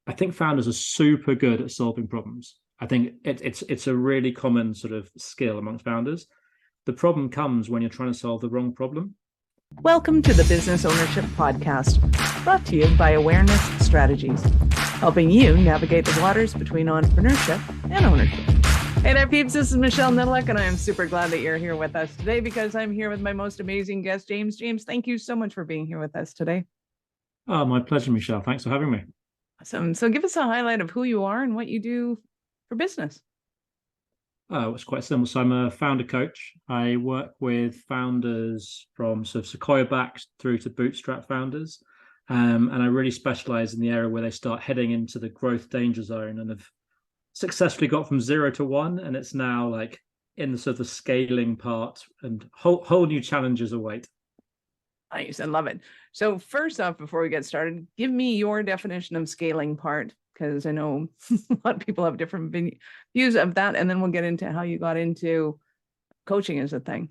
I think founders are super good at solving problems. I think it's a really common sort of skill amongst founders. The problem comes when you're trying to solve the wrong problem. Welcome to the Business Ownership Podcast, brought to you by Awareness Strategies, helping you navigate the waters between entrepreneurship and ownership. Hey there, peeps. This is Michelle Nidlick, and I am super glad that you're here with us today because I'm here with my most amazing guest, James. James, thank you so much for being here with us today. Oh, my pleasure, Michelle. Thanks for having me. Awesome. So give us a highlight of who you are and what you do for business. Oh, it's quite simple. So I'm a founder coach. I work with founders from sort of Sequoia backed through to bootstrap founders. And I really specialize in the area where they start heading into the growth danger zone and have successfully got from 0 to 1. And it's now like in the sort of the scaling part, and whole new challenges await. Nice. I love it. So first off, before we get started, give me your definition of scaling part, because I know a lot of people have different views of that. And then we'll get into how you got into coaching as a thing.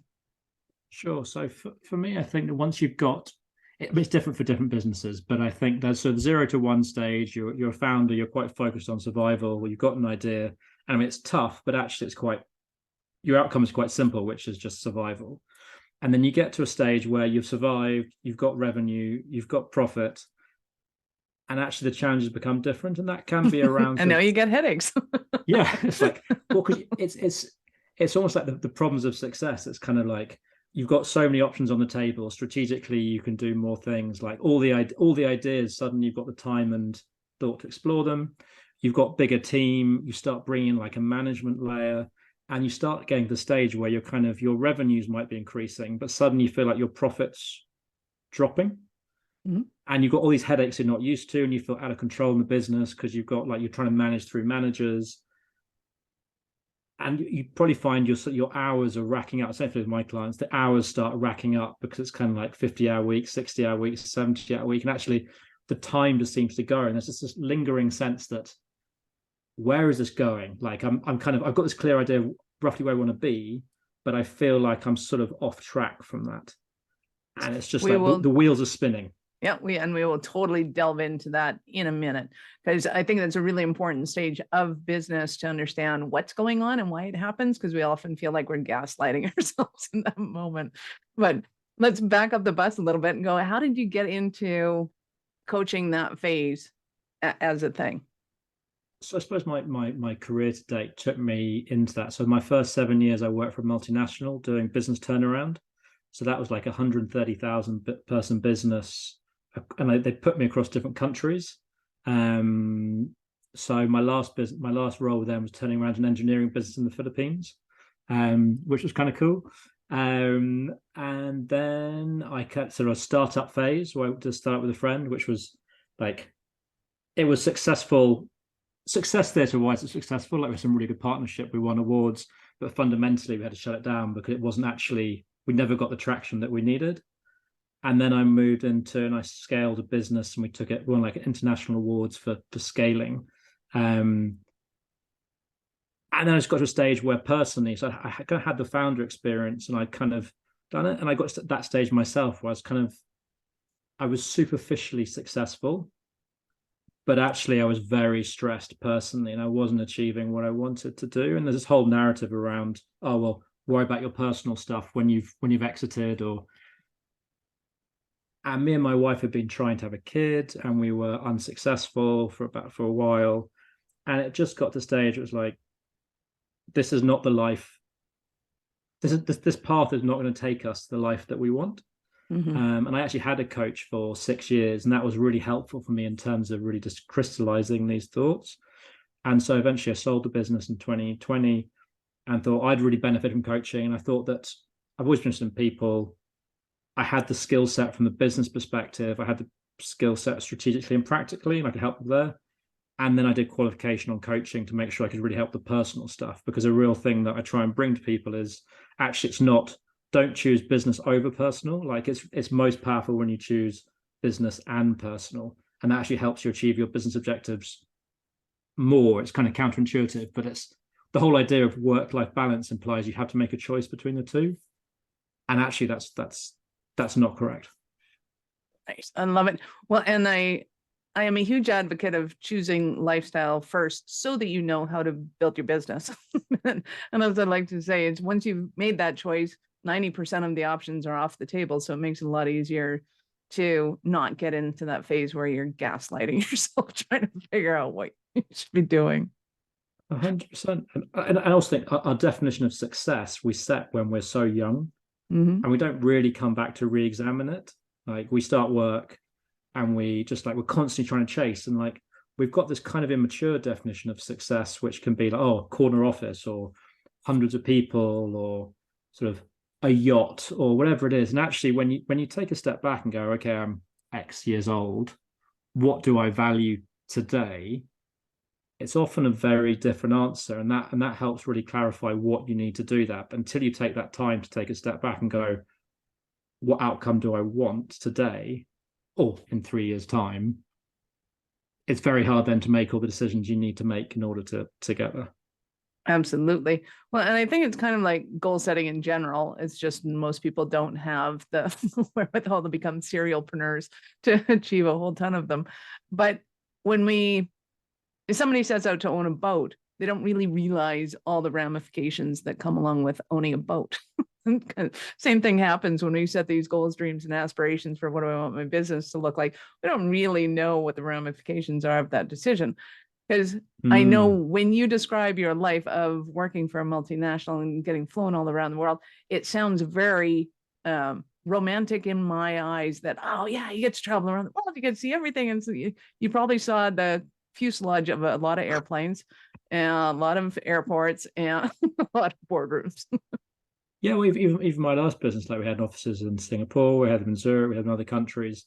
Sure. So for me, I think that once you've got, it's different for different businesses, but I think there's sort of 0 to 1 stage, you're a founder, you're quite focused on survival, you've got an idea. And I mean, it's tough, but actually your outcome is quite simple, which is just survival. And then you get to a stage where you've survived, you've got revenue, you've got profit, and actually the challenges become different, and that can be around. And now you get headaches. Yeah, it's like, well, because it's almost like the problems of success. It's kind of like you've got so many options on the table. Strategically, you can do more things. Like all the ideas, suddenly you've got the time and thought to explore them. You've got bigger team. You start bringing like a management layer. And you start getting to the stage where your revenues might be increasing, but suddenly you feel like your profits dropping. Mm-hmm. And you've got all these headaches you're not used to, and you feel out of control in the business because you're trying to manage through managers. And you probably find your hours are racking up. Same with my clients, the hours start racking up because it's kind of like 50-hour weeks, 60-hour weeks, 70-hour week. And actually the time just seems to go. And there's just this lingering sense that, where is this going? Like I've got this clear idea of roughly where I want to be, but I feel like I'm sort of off track from that. And it's just the wheels are spinning. Yeah, we will totally delve into that in a minute, because I think that's a really important stage of business to understand what's going on and why it happens, because we often feel like we're gaslighting ourselves in that moment. But let's back up the bus a little bit and go, how did you get into coaching that phase as a thing? So I suppose my career to date took me into that. So my first 7 years, I worked for a multinational doing business turnaround. So that was like 130,000 person business, and they put me across different countries. So my last role with them was turning around an engineering business in the Philippines, which was kind of cool. And then I cut sort of a startup phase where I just started with a friend, which was like, it was successful. Success theatre-wise, it's successful. Like, with some really good partnership, we won awards, but fundamentally we had to shut it down because it wasn't actually, we never got the traction that we needed. And then I moved into, and I scaled a business, and we won like international awards for scaling. And then I just got to a stage where personally, so I kind of had the founder experience, and I'd kind of done it, and I got to that stage myself where I was superficially successful, but actually I was very stressed personally, and I wasn't achieving what I wanted to do. And there's this whole narrative around, oh, well, worry about your personal stuff when you've exited. And me and my wife had been trying to have a kid, and we were unsuccessful for a while. And it just got to the stage, it was like, this is not the life. This path is not going to take us to the life that we want. Mm-hmm. And I actually had a coach for 6 years, and that was really helpful for me in terms of really just crystallizing these thoughts. And so eventually I sold the business in 2020 and thought I'd really benefit from coaching. And I thought that I've always been interested in people. I had the skill set from the business perspective. I had the skill set strategically and practically, and I could help there. And then I did qualification on coaching to make sure I could really help the personal stuff, because a real thing that I try and bring to people is actually, it's not, don't choose business over personal. Like it's most powerful when you choose business and personal, and that actually helps you achieve your business objectives more. It's kind of counterintuitive, but it's the whole idea of work-life balance implies you have to make a choice between the two, and actually that's not correct. Nice. I love it. Well, and I I am a huge advocate of choosing lifestyle first so that you know how to build your business. And as I like to say, it's once you've made that choice, 90% of the options are off the table. So it makes it a lot easier to not get into that phase where you're gaslighting yourself, trying to figure out what you should be doing. 100%. And I also think our definition of success we set when we're so young, Mm-hmm. and we don't really come back to re-examine it. Like we start work and we just like we're constantly trying to chase, and like we've got this kind of immature definition of success, which can be like, oh, corner office or hundreds of people or sort of a yacht or whatever it is. And actually when you take a step back and go, okay, I'm X years old, what do I value today? It's often a very different answer, and that helps really clarify what you need to do that. But until you take that time to take a step back and go, what outcome do I want today or in 3 years' time, it's very hard then to make all the decisions you need to make in order to get there. Absolutely. Well, and I think it's kind of like goal setting in general. It's just most people don't have the wherewithal to become serialpreneurs to achieve a whole ton of them. But if somebody sets out to own a boat, they don't really realize all the ramifications that come along with owning a boat. Same thing happens when we set these goals, dreams, and aspirations for what do I want my business to look like. We don't really know what the ramifications are of that decision. Because I know when you describe your life of working for a multinational and getting flown all around the world, it sounds very romantic in my eyes that, oh yeah, you get to travel around the world, you get to see everything. And so you probably saw the fuselage of a lot of airplanes and a lot of airports and a lot of boardrooms. Yeah, well, even my last business, like we had offices in Singapore, we had them in Zurich, we had in other countries,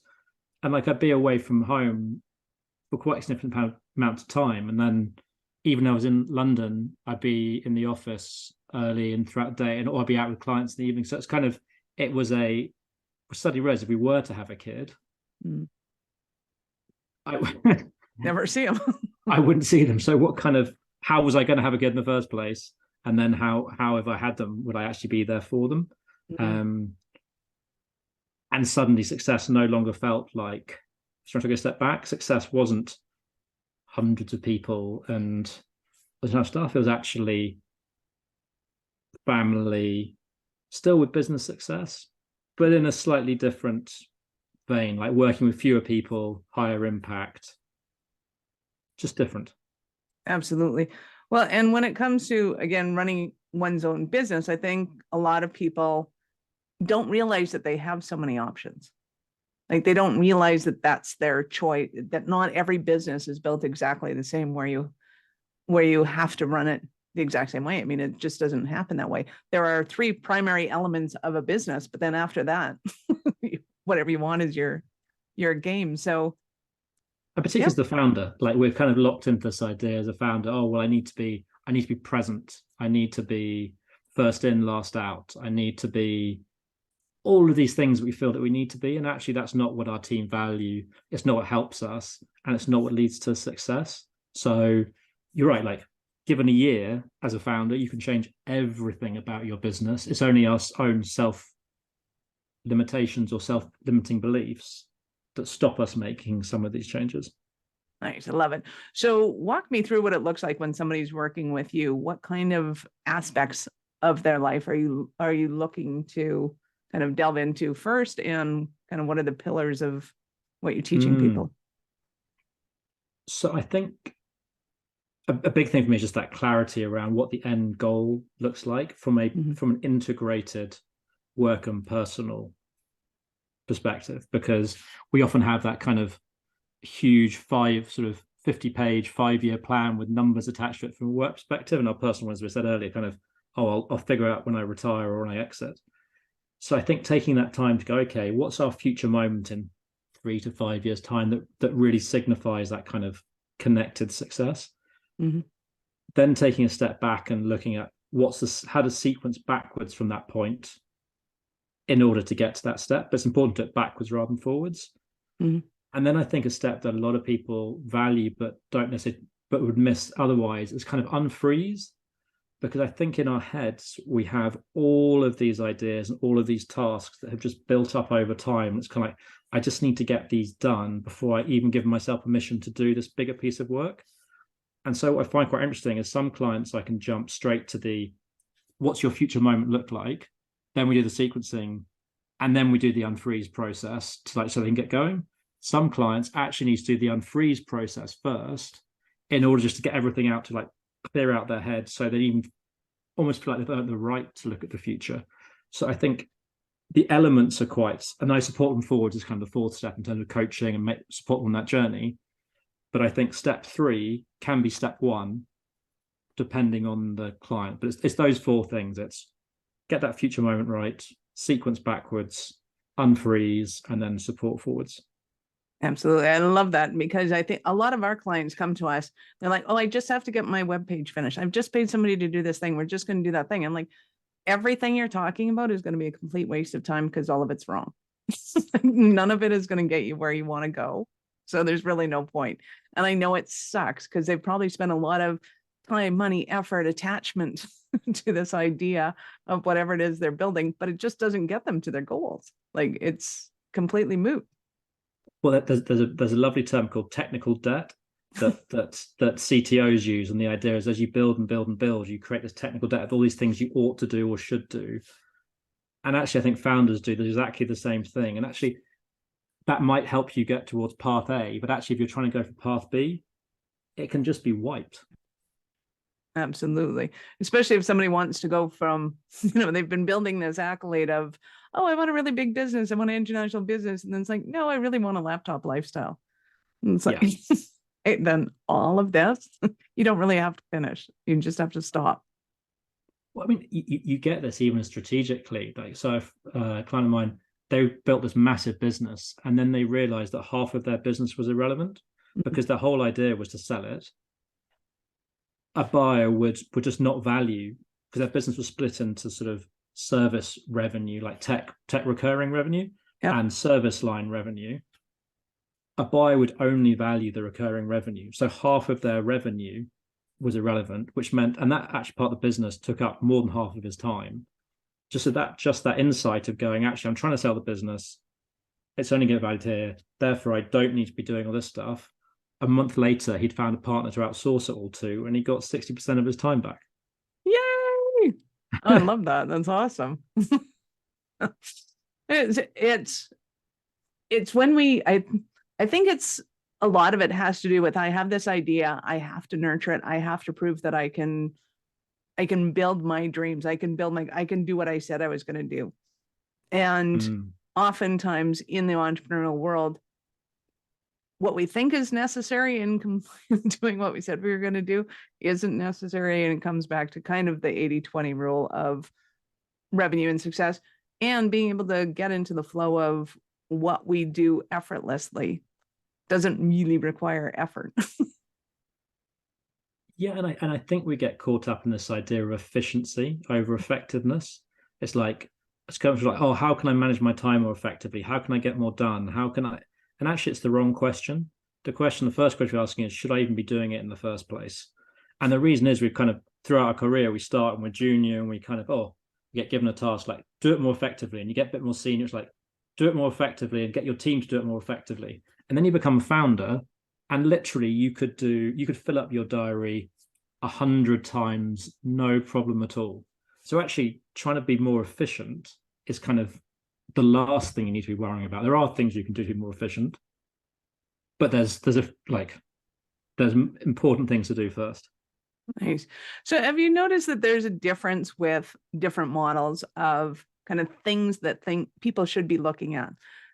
and like I'd be away from home for quite a significant amount of time, and then even though I was in London, I'd be in the office early and throughout the day, and or I'd be out with clients in the evening. So it's kind of it was a study rose. If we were to have a kid, I Never see them. I wouldn't see them. So what kind of how was I going to have a kid in the first place? And then how if I had them, would I actually be there for them? And suddenly success no longer felt like trying to take a step back. Success wasn't hundreds of people and there's enough stuff. It was actually family, still with business success, but in a slightly different vein, like working with fewer people, higher impact, just different. Absolutely. Well, and when it comes to, again, running one's own business, I think a lot of people don't realize that they have so many options. Like they don't realize that that's their choice, that not every business is built exactly the same where you have to run it the exact same way. I mean, it just doesn't happen that way. There are 3 primary elements of a business, but then after that, whatever you want is your game. So and particularly as the founder, like we're kind of locked into this idea as a founder, oh well, I need to be present, I need to be first in, last out, I need to be all of these things that we feel that we need to be, and actually that's not what our team value, it's not what helps us, and it's not what leads to success. So you're right, like given a year as a founder, you can change everything about your business. It's only our own self limitations or self-limiting beliefs that stop us making some of these changes. Nice. I love it. So walk me through what it looks like when somebody's working with you. What kind of aspects of their life are you looking to kind of delve into first, and kind of what are the pillars of what you're teaching people? So I think a big thing for me is just that clarity around what the end goal looks like from an integrated work and personal perspective, because we often have that kind of huge 50-page 5-year plan with numbers attached to it from a work perspective, and our personal ones, we said earlier, kind of, oh, I'll figure out when I retire or when I exit. So I think taking that time to go, okay, what's our future moment in 3 to 5 years time that really signifies that kind of connected success. Then taking a step back and looking at how to sequence backwards from that point in order to get to that step. But it's important to do it backwards rather than forwards. And then I think a step that a lot of people value but don't necessarily, but would miss otherwise, is kind of unfreeze. because I think in our heads we have all of these ideas and all of these tasks that have just built up over time. It's kind of like, I just need to get these done before I even give myself permission to do this bigger piece of work. And so what I find quite interesting is some clients I can jump straight to the what's your future moment look like? Then we do the sequencing, and then we do the unfreeze process to like so they can get going. Some clients actually need to do the unfreeze process first in order just to get everything out to like clear out their head so they even almost feel like they've earned the right to look at the future. So I think the elements are quite, and I support them forward as kind of the fourth step in terms of coaching and support them on that journey. But I think step 3 can be step 1, depending on the client. But it's those 4 things. It's get that future moment right, sequence backwards, unfreeze, and then support forwards. Absolutely. I love that because I think a lot of our clients come to us. They're like, oh, I just have to get my webpage finished. I've just paid somebody to do this thing. We're just going to do that thing. I'm like, everything you're talking about is going to be a complete waste of time because all of it's wrong. None of it is going to get you where you want to go. So there's really no point. And I know it sucks because they've probably spent a lot of time, money, effort, attachment to this idea of whatever it is they're building, but it just doesn't get them to their goals. Like it's completely moot. Well, there's a lovely term called technical debt that CTOs use, and the idea is as you build and build and build, you create this technical debt of all these things you ought to do or should do. And actually, I think founders do exactly the same thing. And actually, that might help you get towards path A, but actually, if you're trying to go for path B, it can just be wiped. Absolutely. Especially if somebody wants to go from, they've been building this accolade of, oh, I want a really big business. I want an international business. And then it's like, no, I really want a laptop lifestyle. And it's like, yeah. Then all of this, you don't really have to finish. You just have to stop. Well, I mean, you get this even strategically. Like, so if a client of mine, they built this massive business and then they realized that half of their business was irrelevant because their whole idea was to sell it. A buyer would just not value, because their business was split into sort of service revenue, like tech recurring revenue, and service line revenue. A buyer would only value the recurring revenue. So half of their revenue was irrelevant, which meant, and that actually part of the business took up more than half of his time. Just that insight of going, actually, I'm trying to sell the business. It's only getting valued here. Therefore, I don't need to be doing all this stuff. A month later, he'd found a partner to outsource it all to, and he got 60% of his time back. Yay! I love that. That's awesome. It's when I think it's a lot of it has to do with, I have this idea, I have to nurture it. I have to prove that I can build my dreams. I can do what I said I was going to do. And oftentimes in the entrepreneurial world, what we think is necessary in doing what we said we were going to do isn't necessary. And it comes back to kind of the 80-20 rule of revenue and success, and being able to get into the flow of what we do effortlessly doesn't really require effort. Yeah, and I think we get caught up in this idea of efficiency over effectiveness. It's like, it's kind of like, oh, how can I manage my time more effectively? How can I get more done? How can I? And actually, it's the wrong question. The first question we're asking is, should I even be doing it in the first place? And the reason is we've kind of, throughout our career, we start and we're junior and we kind of, we get given a task, like, do it more effectively. And you get a bit more senior, it's like, do it more effectively and get your team to do it more effectively. And then you become a founder, and literally you could fill up your diary 100 times, no problem at all. So actually trying to be more efficient is kind of the last thing you need to be worrying about. There are things you can do to be more efficient, but there's important things to do first. Nice. So have you noticed that there's a difference with different models of kind of things that people should be looking at?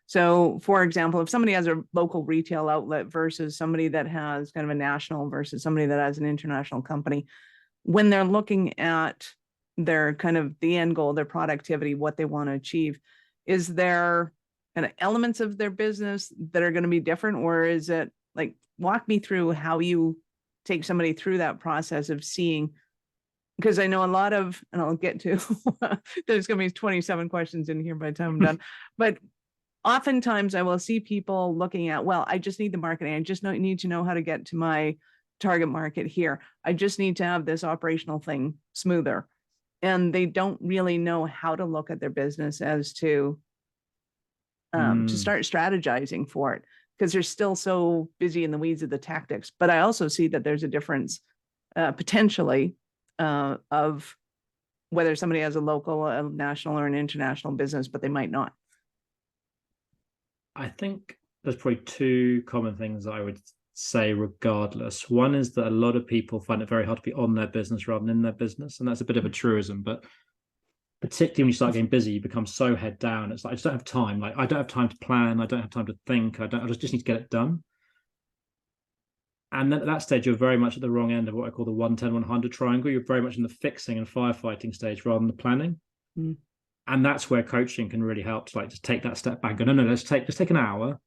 So for example, if somebody has a local retail outlet versus somebody that has kind of a national versus somebody that has an international company, when they're looking at their kind of the end goal, their productivity, what they want to achieve, is there kind of elements of their business that are going to be different? Or is it like, walk me through how you take somebody through that process of seeing, because I know a lot of, and I'll get to, there's going to be 27 questions in here by the time I'm done, but oftentimes I will see people looking at, well, I just need the marketing. I just need to know how to get to my target market here. I just need to have this operational thing smoother. And they don't really know how to look at their business as to start strategizing for it, because they're still so busy in the weeds of the tactics. But I also see that there's a difference potentially of whether somebody has a local, a national, or an international business, but they might not. I think there's probably two common things that I would say regardless. One is that a lot of people find it very hard to be on their business rather than in their business. And that's a bit of a truism, but particularly when you start getting busy, you become so head down. It's like, I just don't have time. Like, I don't have time to plan. I don't have time to think. I just need to get it done. And then at that stage, you're very much at the wrong end of what I call the 110-100 triangle. You're very much in the fixing and firefighting stage rather than the planning. And that's where coaching can really help to like just take that step back and go, no, let's take an hour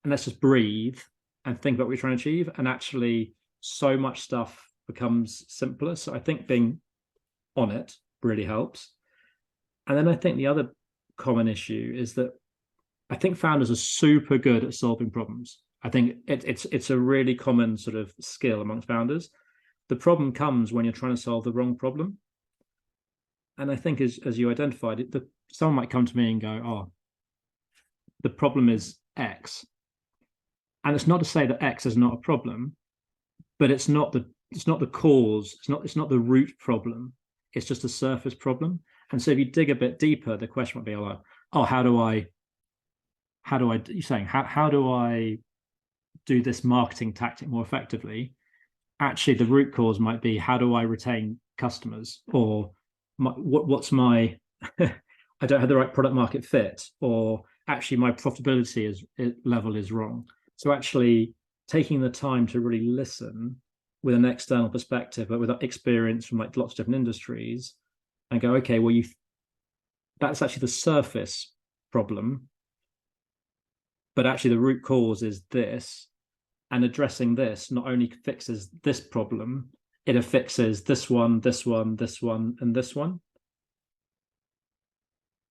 and let's just breathe and think about what you're trying to achieve. And actually so much stuff becomes simpler. So I think being on it really helps. And then I think the other common issue is that I think founders are super good at solving problems. I think it's a really common sort of skill amongst founders. The problem comes when you're trying to solve the wrong problem. And I think as you identified, someone might come to me and go, oh, the problem is X. And it's not to say that X is not a problem, but it's not the cause, it's not the root problem. It's just a surface problem. And so if you dig a bit deeper, the question might be like, oh, how do I do this marketing tactic more effectively? Actually, the root cause might be, how do I retain customers? Or what's my I don't have the right product market fit, or actually my profitability level is wrong. So actually taking the time to really listen with an external perspective, but with experience from like lots of different industries, and go, okay, well, that's actually the surface problem, but actually the root cause is this, and addressing this not only fixes this problem, it fixes this one, this one, this one, and this one.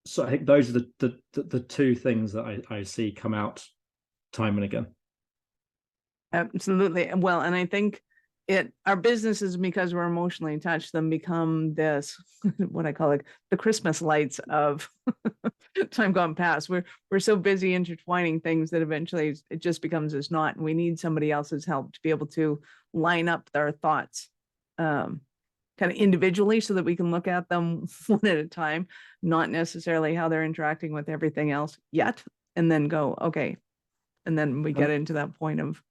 So I think those are the two things that I see come out time and again. Absolutely. Well, and I think our businesses, because we're emotionally attached to them, become this, what I call it, the Christmas lights of time gone past. We're so busy intertwining things that eventually it just becomes this knot, and we need somebody else's help to be able to line up their thoughts kind of individually, so that we can look at them one at a time, not necessarily how they're interacting with everything else yet, and then go, okay. And then we get into that point of,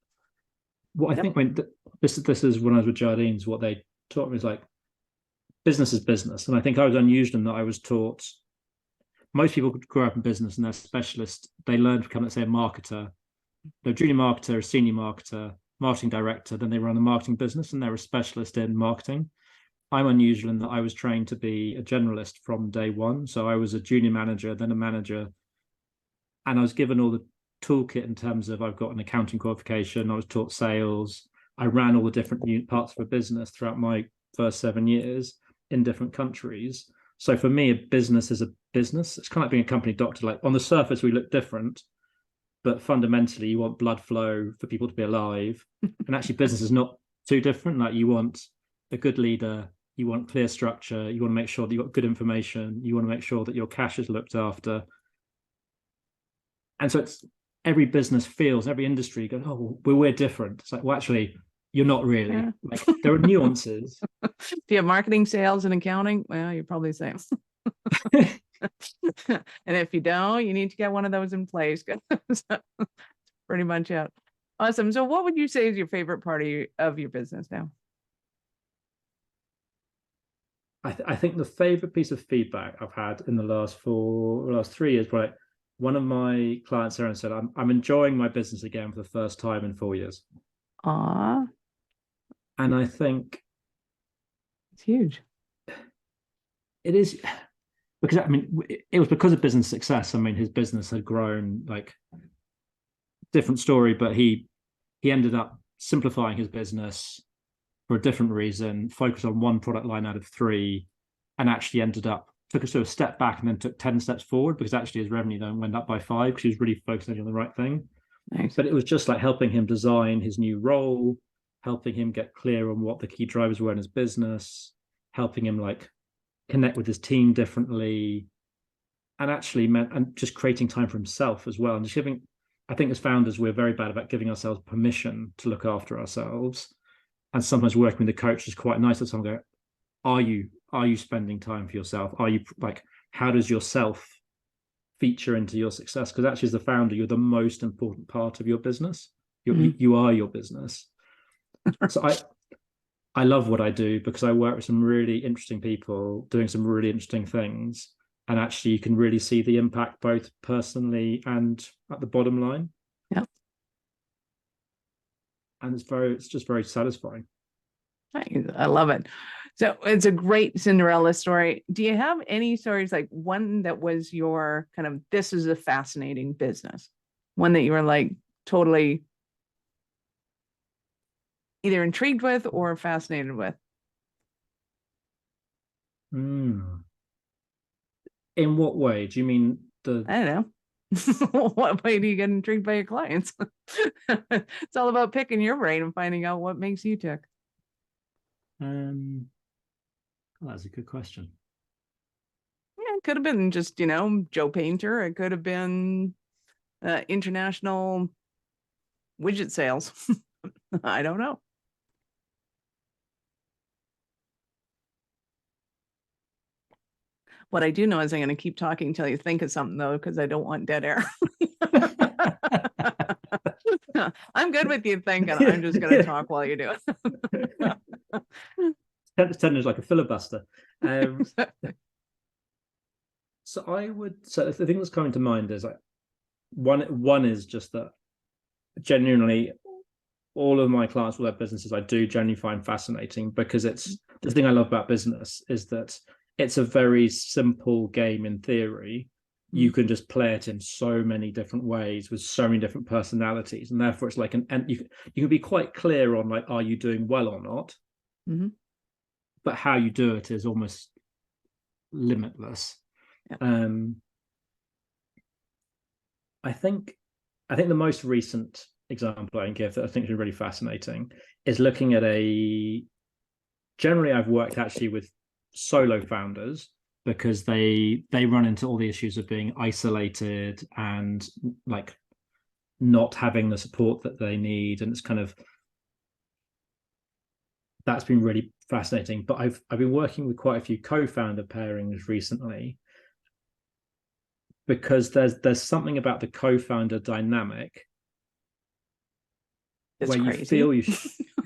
I think when this is when I was with Jardines, what they taught me is like, business is business. And I think I was unusual in that I was taught, most people grow up in business and they're specialists. They learn to become, let's say, a marketer. They're a junior marketer, a senior marketer, marketing director, then they run a marketing business and they're a specialist in marketing. I'm unusual in that I was trained to be a generalist from day one. So I was a junior manager, then a manager, and I was given all the toolkit in terms of, I've got an accounting qualification, I was taught sales, I ran all the different parts of a business throughout my first 7 years in different countries. So for me, a business is a business. It's kind of like being a company doctor. Like, on the surface, we look different, but fundamentally you want blood flow for people to be alive. And actually business is not too different. Like, you want a good leader, you want clear structure, you want to make sure that you've got good information, you want to make sure that your cash is looked after. And so it's, every business feels, every industry goes, oh, we're different. It's like, well, actually, you're not really. Yeah. Like, there are nuances. If you have marketing, sales, and accounting, well, you're probably the same. And if you don't, you need to get one of those in place. So, pretty much it. Awesome. So what would you say is your favorite part of your business now? I think the favorite piece of feedback I've had in the last 3 years, right? One of my clients, Aaron, said, I'm enjoying my business again for the first time in 4 years. Aww. And I think it's huge. It is, because I mean, it was because of business success. I mean, his business had grown, like, different story, but he ended up simplifying his business for a different reason, focused on one product line out of 3, and actually took a sort of step back and then took 10 steps forward, because actually his revenue then went up by 5 because he was really focusing on the right thing. Nice. But it was just like helping him design his new role, helping him get clear on what the key drivers were in his business, helping him like connect with his team differently, and actually and just creating time for himself as well. And just giving, I think as founders, we're very bad about giving ourselves permission to look after ourselves. And sometimes working with the coach is quite nice to someone go, are you spending time for yourself? Are you like, how does yourself feature into your success? Because actually as the founder, you're the most important part of your business. You are your business. So I love what I do because I work with some really interesting people doing some really interesting things. And actually you can really see the impact both personally and at the bottom line. Yeah. And it's just very satisfying. I love it. So it's a great Cinderella story. Do you have any stories, like one that was your kind of, this is a fascinating business, one that you were like totally either intrigued with or fascinated with? In what way? Do you mean the? I don't know. What way do you get intrigued by your clients? It's all about picking your brain and finding out what makes you tick. Well, that's a good question. Yeah, it could have been just, Joe Painter. It could have been international widget sales. I don't know. What I do know is I'm going to keep talking until you think of something, though, because I don't want dead air. I'm good with you thinking. I'm just going to talk while you do it. It's turned like a filibuster. So the thing that's coming to mind is like one is just that genuinely all of my clients with their businesses I do genuinely find fascinating, because it's the thing I love about business is that it's a very simple game in theory. You can just play it in so many different ways with so many different personalities, and therefore it's like and you can be quite clear on like, are you doing well or not? But how you do it is almost limitless. Yeah. I think the most recent example I can give that I think is really fascinating is looking at generally I've worked actually with solo founders, because they run into all the issues of being isolated and like not having the support that they need, and it's kind of, that's been really fascinating. But I've been working with quite a few co-founder pairings recently, because there's something about the co-founder dynamic where you feel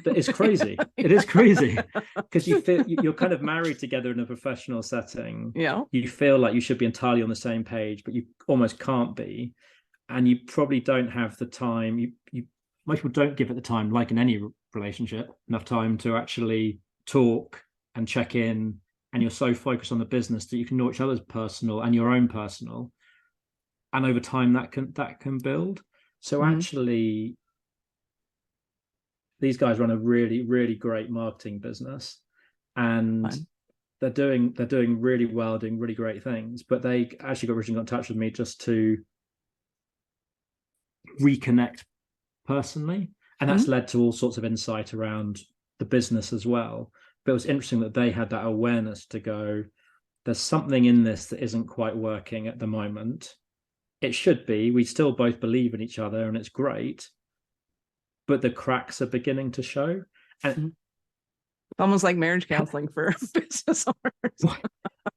it's crazy. It is crazy, because you feel you're kind of married together in a professional setting. Yeah. You feel like you should be entirely on the same page, but you almost can't be, and you probably don't have the time. You most people don't give it the time, like in any relationship, enough time to actually talk and check in, and you're so focused on the business that you can know each other's personal and your own personal, and over time that can build. So actually these guys run a really, really great marketing business, and they're doing really well, doing really great things. But they actually originally got in touch with me just to reconnect personally, and that's led to all sorts of insight around the business as well. But it was interesting that they had that awareness to go, there's something in this that isn't quite working at the moment. It should be. We still both believe in each other and it's great, but the cracks are beginning to show. And almost like marriage counseling for business owners.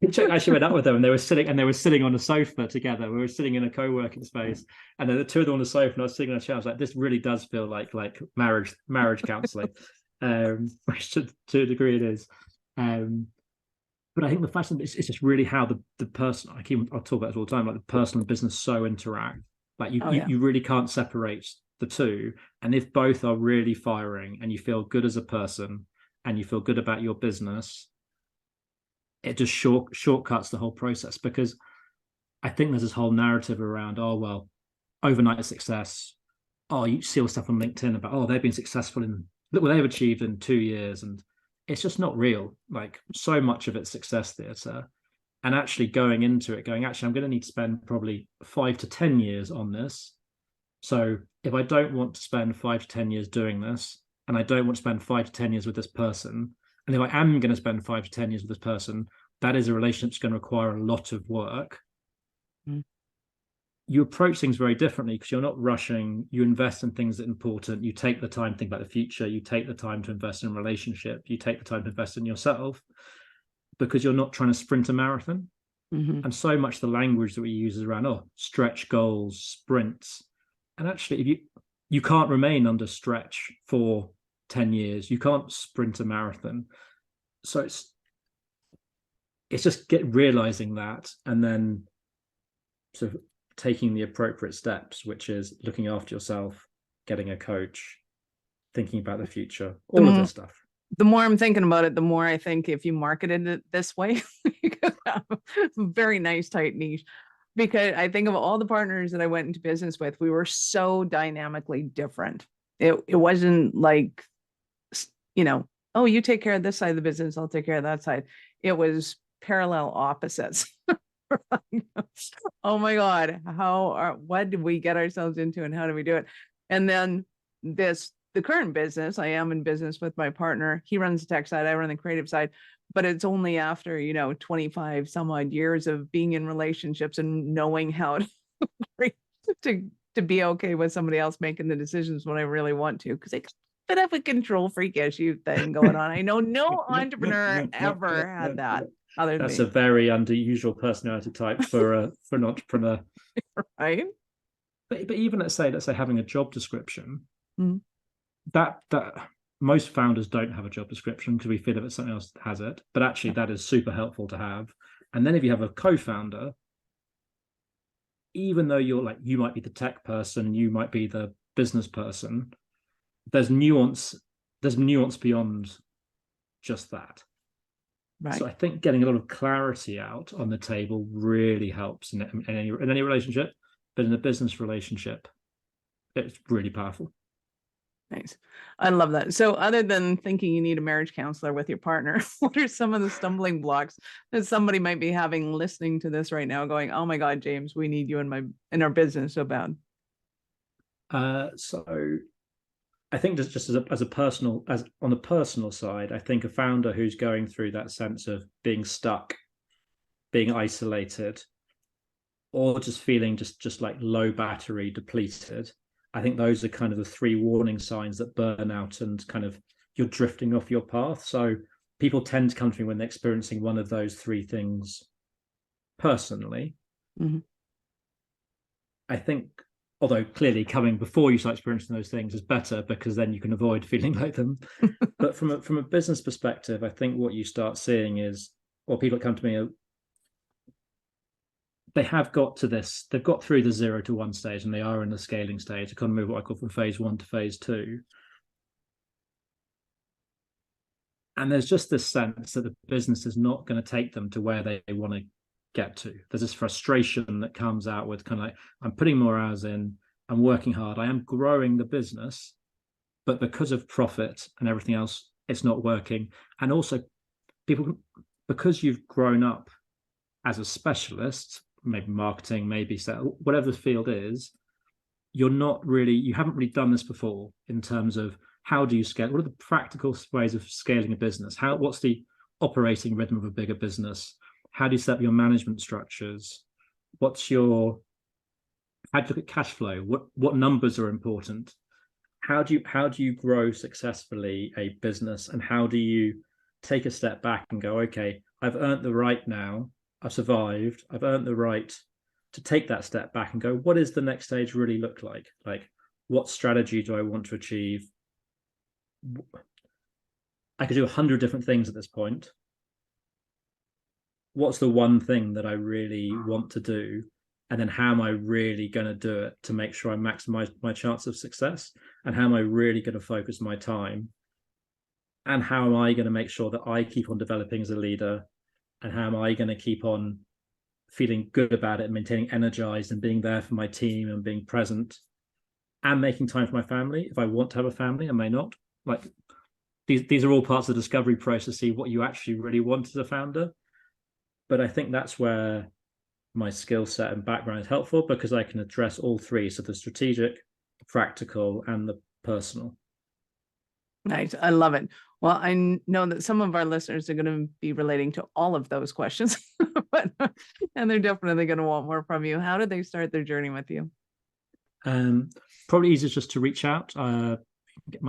I actually went up with them, and they were sitting on a sofa together. We were sitting in a co-working space, and the two of them on the sofa, and I was sitting on a chair. I was like, this really does feel like marriage counseling, which to a degree it is. But I think the fashion it's just really how the person, I'll talk about this all the time, like the personal and business so interact. Like you really can't separate the two. And if both are really firing and you feel good as a person and you feel good about your business, it just shortcuts the whole process. Because I think there's this whole narrative around, oh, well, overnight success. Oh, you see all stuff on LinkedIn about, oh, they've been successful in, look what they've achieved in 2 years. And it's just not real. Like, so much of it's success theatre. And actually going into it, actually, I'm going to need to spend probably 5 to 10 years on this. So if I don't want to spend 5 to 10 years doing this, and I don't want to spend 5 to 10 years with this person, and if I am going to spend 5 to 10 years with this person, that is a relationship that's going to require a lot of work. Mm. You approach things very differently because you're not rushing. You invest in things that are important. You take the time to think about the future. You take the time to invest in a relationship. You take the time to invest in yourself because you're not trying to sprint a marathon. Mm-hmm. And so much the language that we use is around, stretch goals, sprints. And actually, if you can't remain under stretch for 10 years, you can't sprint a marathon. So it's just realizing that, and then sort of taking the appropriate steps, which is looking after yourself, getting a coach, thinking about the future, all of this stuff. The more I'm thinking about it, the more I think if you marketed it this way, you could have a very nice tight niche. Because I think of all the partners that I went into business with, we were so dynamically different. It wasn't like, oh, you take care of this side of the business, I'll take care of that side. It was parallel opposites. Oh my God, what did we get ourselves into and how do we do it? And then the current business, I am in business with my partner. He runs the tech side, I run the creative side, but it's only after, 25 some odd years of being in relationships and knowing how to be okay with somebody else making the decisions when I really want to, because I bit of a control freak issue thing going on. I know no entrepreneur ever had that. That's a very unusual personality type for an entrepreneur, right? But even let's say having a job description, mm-hmm. that most founders don't have a job description because we feel if it's something else that has it. But actually, that is super helpful to have. And then if you have a co-founder, even though you might be the tech person, you might be the business person, there's nuance beyond just that. Right. So I think getting a lot of clarity out on the table really helps in any relationship, but in a business relationship, it's really powerful. Nice. I love that. So other than thinking you need a marriage counselor with your partner, what are some of the stumbling blocks that somebody might be having listening to this right now going, oh my God, James, we need you in our business so bad? So I think just on the personal side, I think a founder who's going through that sense of being stuck, being isolated, or just feeling just like low battery, depleted, I think those are kind of the three warning signs that burnout and kind of you're drifting off your path. So people tend to come to me when they're experiencing one of those three things personally. Mm-hmm. I think, although clearly coming before you start experiencing those things is better because then you can avoid feeling like them. But from a business perspective, I think what you start seeing is, or people that come to me, they've got through the 0 to 1 stage and they are in the scaling stage. They kind of move what I call from phase 1 to phase 2. And there's just this sense that the business is not going to take them to where they want to get to. There's this frustration that comes out with kind of like, I'm putting more hours in, I'm working hard, I am growing the business, but because of profit and everything else, it's not working. And also people, because you've grown up as a specialist, maybe marketing, maybe whatever the field is, you haven't really done this before in terms of how do you scale? What are the practical ways of scaling a business? What's the operating rhythm of a bigger business? How do you set up your management structures? How do you look at cash flow? What numbers are important? How do you grow successfully a business? And how do you take a step back and go, okay, I've earned the right now. I've survived. I've earned the right to take that step back and go, what does the next stage really look like? Like, what strategy do I want to achieve? I could do 100 different things at this point. What's the one thing that I really want to do? And then how am I really going to do it to make sure I maximize my chance of success? And how am I really going to focus my time? And how am I going to make sure that I keep on developing as a leader? And how am I going to keep on feeling good about it, maintaining energized and being there for my team and being present and making time for my family? If I want to have a family, I may not. Like these are all parts of the discovery process, see what you actually really want as a founder. But I think that's where my skill set and background is helpful because I can address all three. So the strategic, practical, and the personal. Nice. I love it. Well, know that some of our listeners are going to be relating to all of those questions, and they're definitely going to want more from you. How did they start their journey with you? Probably easiest just to reach out. My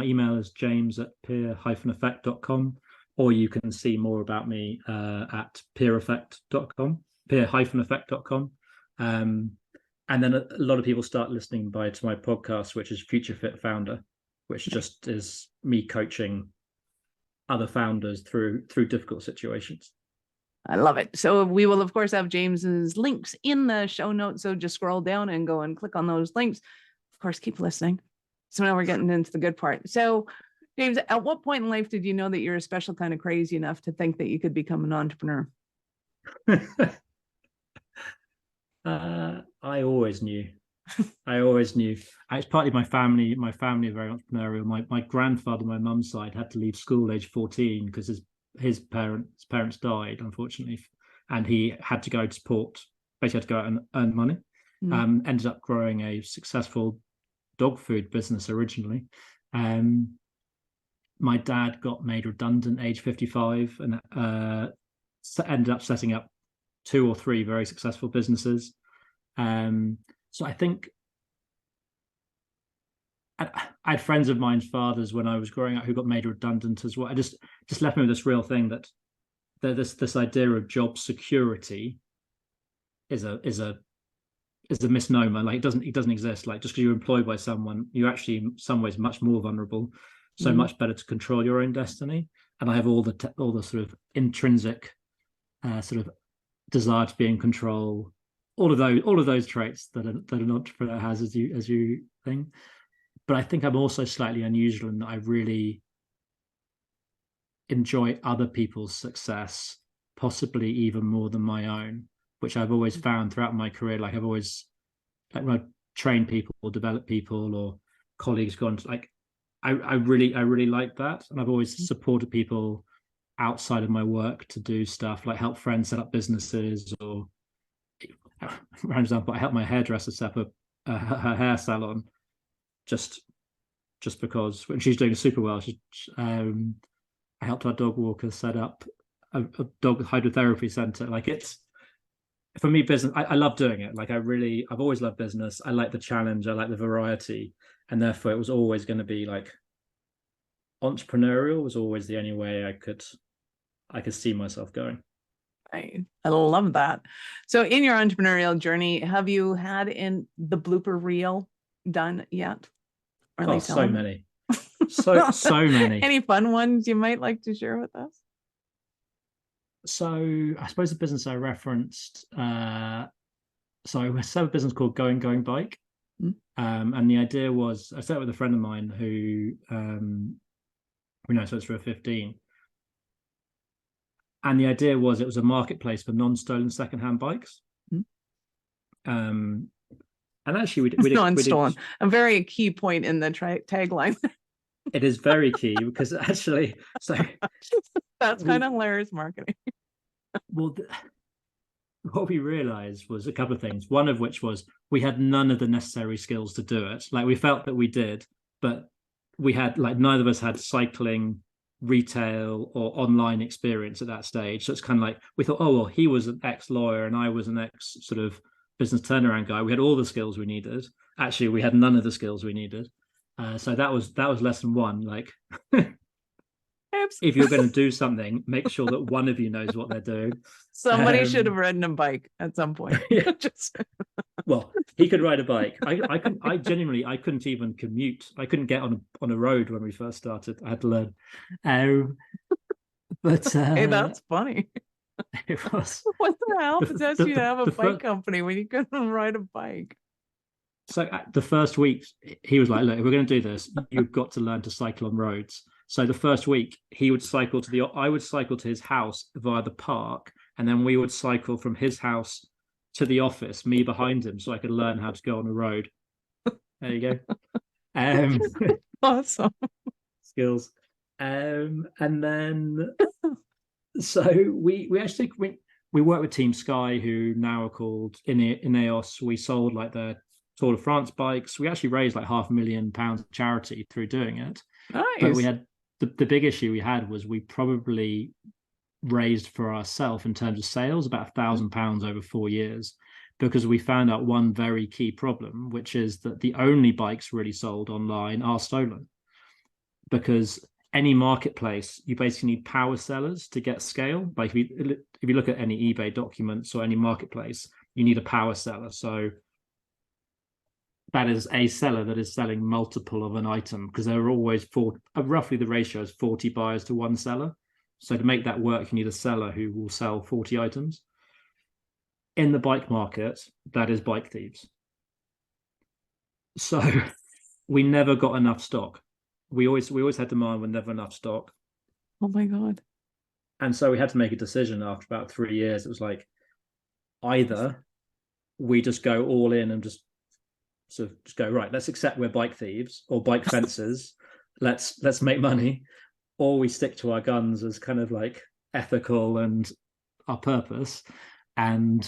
email is james@peer-effect.com, or you can see more about me at peer-effect.com. And then a lot of people start listening to my podcast, which is Future Fit Founder, which just is me coaching other founders through difficult situations. I love it. So we will, of course, have James's links in the show notes. So just scroll down and go and click on those links. Of course, keep listening. So now we're getting into the good part. So, James, at what point in life did you know that you're a special kind of crazy enough to think that you could become an entrepreneur? I always knew. It's partly my family. My family are very entrepreneurial. My grandfather, my mum's side, had to leave school age 14 because his parents died, unfortunately, and he had to go to support. Basically, had to go out and earn money. Ended up growing a successful dog food business originally. My dad got made redundant age 55 and ended up setting up 2 or 3 very successful businesses. So I think I had friends of mine's fathers when I was growing up who got made redundant as well. I just left me with this real thing that this idea of job security is a misnomer. Like it doesn't exist. Like just because you're employed by someone, you're actually in some ways much more vulnerable. So much better to control your own destiny. And I have all the sort of intrinsic sort of desire to be in control. All of those traits that an entrepreneur has, as you think. But I think I'm also slightly unusual in that I really enjoy other people's success, possibly even more than my own, which I've always found throughout my career. Like I've always, like when I train people or develop people or colleagues gone to, like I really like that. And I've always supported people outside of my work to do stuff like help friends set up businesses, or for example, I helped my hairdresser set up her hair salon just because when she's doing super well. I helped our dog walker set up a dog hydrotherapy center. Like it's, for me, business, I love doing it. Like I've always loved business. I like the challenge. I like the variety. And therefore it was always going to be like entrepreneurial was always the only way I could see myself going. I love that. So in your entrepreneurial journey, have you had the blooper reel done yet? Or at least so many. So many. Any fun ones you might like to share with us? So I suppose the business I referenced, so I set up a business called Going Bike. And the idea was, I set it with a friend of mine who so it's for 15. And the idea was it was a marketplace for non-stolen secondhand bikes. And actually, we non-stolen. A very key point in the tagline. It is very key because actually, so that's kind of hilarious marketing. Well, what we realized was a couple of things. One of which was we had none of the necessary skills to do it. Like we felt that we did, but we had neither of us had cycling, retail, or online experience at that stage. So it's kind of like we thought, oh well, he was an ex-lawyer and I was an ex sort of business turnaround guy. We had all the skills we needed. Actually, we had none of the skills we needed. So that was lesson one. Like, if you're going to do something, make sure that one of you knows what they're doing. Somebody should have ridden a bike at some point. Yeah. Well, he could ride a bike. I genuinely couldn't even commute. I couldn't get on a road when we first started. I had to learn. But hey, that's funny. It was. What the hell possessed you to have a bike company when you couldn't ride a bike? So the first week, he was like, "Look, if we're going to do this, you've got to learn to cycle on roads." So the first week, I would cycle to his house via the park, and then we would cycle from his house to the office, me behind him, so I could learn how to go on a road. There you go. Awesome skills. And then, so we actually worked with Team Sky, who now are called Ineos. We sold like their Tour de France bikes. We actually raised like £500,000 charity through doing it. Nice. But we had the big issue we had was we probably raised for ourselves in terms of sales about £1,000 over 4 years, because we found out one very key problem, which is that the only bikes really sold online are stolen. Because any marketplace, you basically need power sellers to get scale. Like if you look at any eBay documents or any marketplace, you need a power seller. So that is a seller that is selling multiple of an item, because there are always roughly the ratio is 40 buyers to one seller. So to make that work, you need a seller who will sell 40 items. In the bike market, that is bike thieves. So we never got enough stock. We always had demand with never enough stock. Oh my God. And so we had to make a decision after about 3 years. It was like, either we just go all in and just go, right, let's accept we're bike thieves or bike fencers. let's make money, or we stick to our guns as kind of like ethical and our purpose. And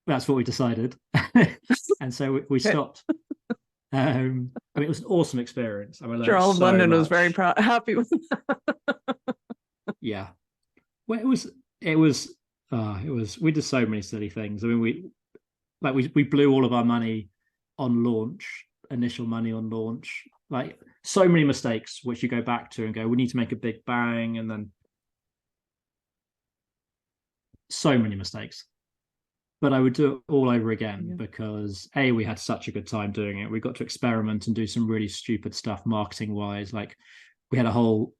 that's what we decided. And so we stopped. I mean, it was an awesome experience. I mean, Sure, all of so London much. was very happy with that. Yeah. Well, it was we did so many silly things. I mean, we blew all of our money on launch, initial money on launch, like so many mistakes, which you go back to and go, we need to make a big bang. And then so many mistakes, but I would do it all over again, because we had such a good time doing it. We got to experiment and do some really stupid stuff marketing wise. Like we had a whole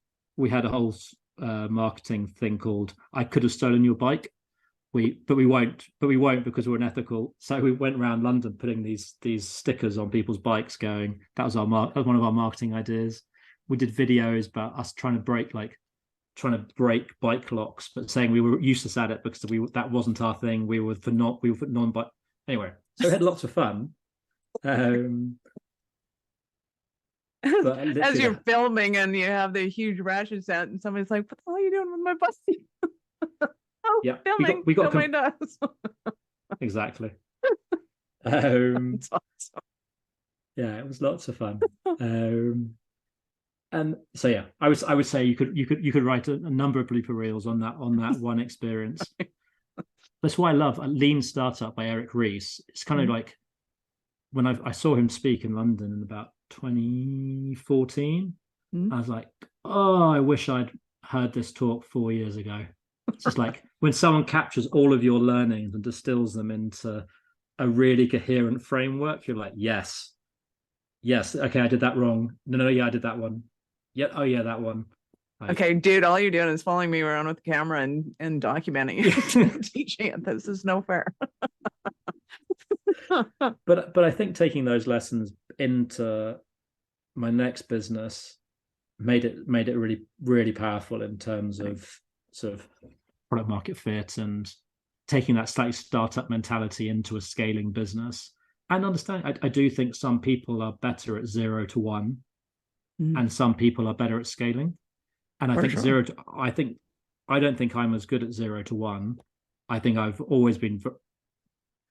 marketing thing called "I could have stolen your bike." But we won't because we're unethical. So we went around London putting these stickers on people's bikes, going, that was one of our marketing ideas. We did videos about us trying to break bike locks, but saying we were useless at it because that wasn't our thing. We were for non-bike. Anyway, so we had lots of fun. But as you're filming and you have the huge rashes out, and somebody's like, "What the hell are you doing with my bus?" Oh, yeah, filming. We got exactly. That's awesome. Yeah, it was lots of fun. And so yeah, I would say you could write a number of blooper reels on that one experience. That's why I love a Lean Startup by Eric Ries. It's kind of like when I saw him speak in London in about 2014. I was like, oh, I wish I'd heard this talk 4 years ago. It's just like when someone captures all of your learnings and distills them into a really coherent framework, you're like, yes, okay, I did that wrong. No, yeah, I did that one. Yeah, oh yeah, that one. Like, okay, dude, all you're doing is following me around with the camera and documenting it, teaching it. This is no fair. But I think taking those lessons into my next business made it really, really powerful in terms of sort of product market fit and taking that slightly startup mentality into a scaling business. And understand, I do think some people are better at 0 to 1, and some people are better at scaling. And I think I don't think I'm as good at 0 to 1. I think I've always been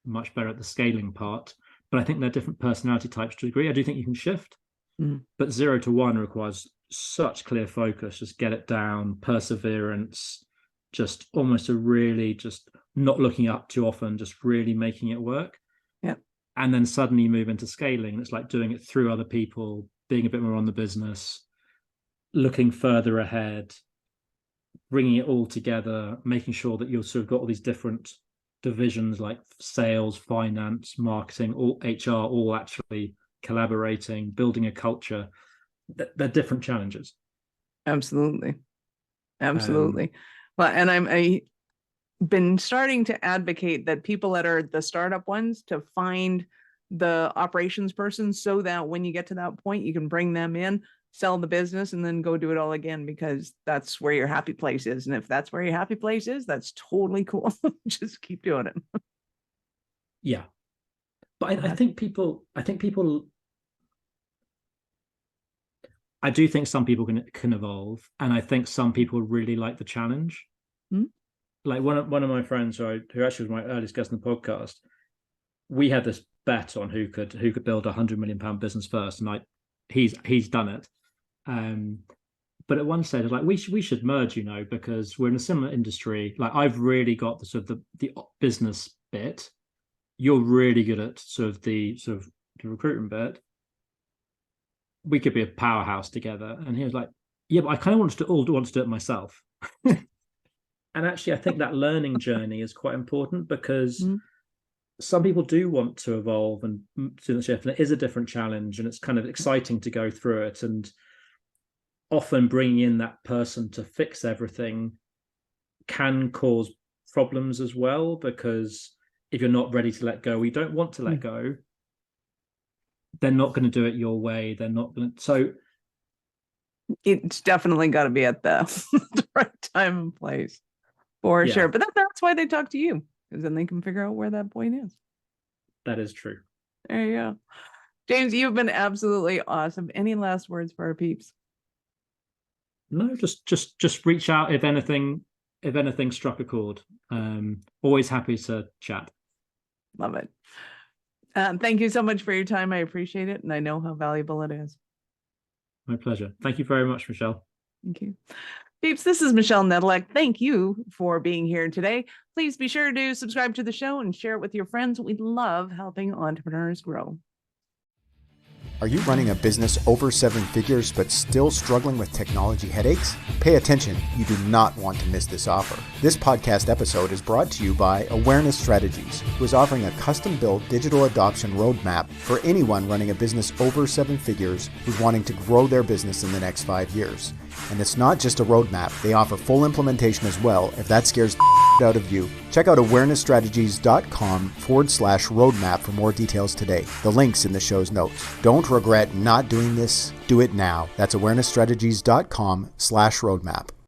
much better at the scaling part, but I think they're different personality types to a degree. I do think you can shift, but 0 to 1 requires such clear focus, just get it down, perseverance, just almost a really just not looking up too often, just really making it work. Yeah. And then suddenly move into scaling. It's like doing it through other people, being a bit more on the business, looking further ahead, bringing it all together, making sure that you've sort of got all these different divisions like sales, finance, marketing, all HR, all actually collaborating, building a culture. They're different challenges. Absolutely. Well, and I been starting to advocate that people that are the startup ones to find the operations person, so that when you get to that point, you can bring them in, sell the business, and then go do it all again, because that's where your happy place is. And if that's where your happy place is, that's totally cool. Just keep doing it. Yeah. But I do think some people can evolve, and I think some people really like the challenge. Like one of my friends who actually was my earliest guest on the podcast, we had this bet on who could build £100 million business first, and he's done it. but at one stage, like we should merge, because we're in a similar industry. Like I've really got the sort of the business bit. You're really good at the recruitment bit. We could be a powerhouse together. And he was like, yeah, but I kind of want to do it myself. And actually, I think that learning journey is quite important, because some people do want to evolve and do the shift, and it is a different challenge, and it's kind of exciting to go through it. And often bringing in that person to fix everything can cause problems as well, because if you're not ready to let go, or you don't want to let go, they're not going to do it your way. They're not going to. So it's definitely got to be at the right time and place. For sure. But that's why they talk to you, because then they can figure out where that point is. That is true. There you go. James, you've been absolutely awesome. Any last words for our peeps? No, just reach out if anything struck a chord. Always happy to chat. Love it. Thank you so much for your time. I appreciate it, and I know how valuable it is. My pleasure. Thank you very much, Michelle. Thank you. Peeps, this is Michelle Nedelec. Thank you for being here today. Please be sure to subscribe to the show and share it with your friends. We love helping entrepreneurs grow. Are you running a business over 7 figures but still struggling with technology headaches? Pay attention. You do not want to miss this offer. This podcast episode is brought to you by Awareness Strategies, who is offering a custom-built digital adoption roadmap for anyone running a business over 7 figures who's wanting to grow their business in the next 5 years. And it's not just a roadmap. They offer full implementation as well, if that scares the out of you. Check out awarenessstrategies.com/roadmap for more details today. The link's in the show's notes. Don't regret not doing this. Do it now. That's awarenessstrategies.com/roadmap.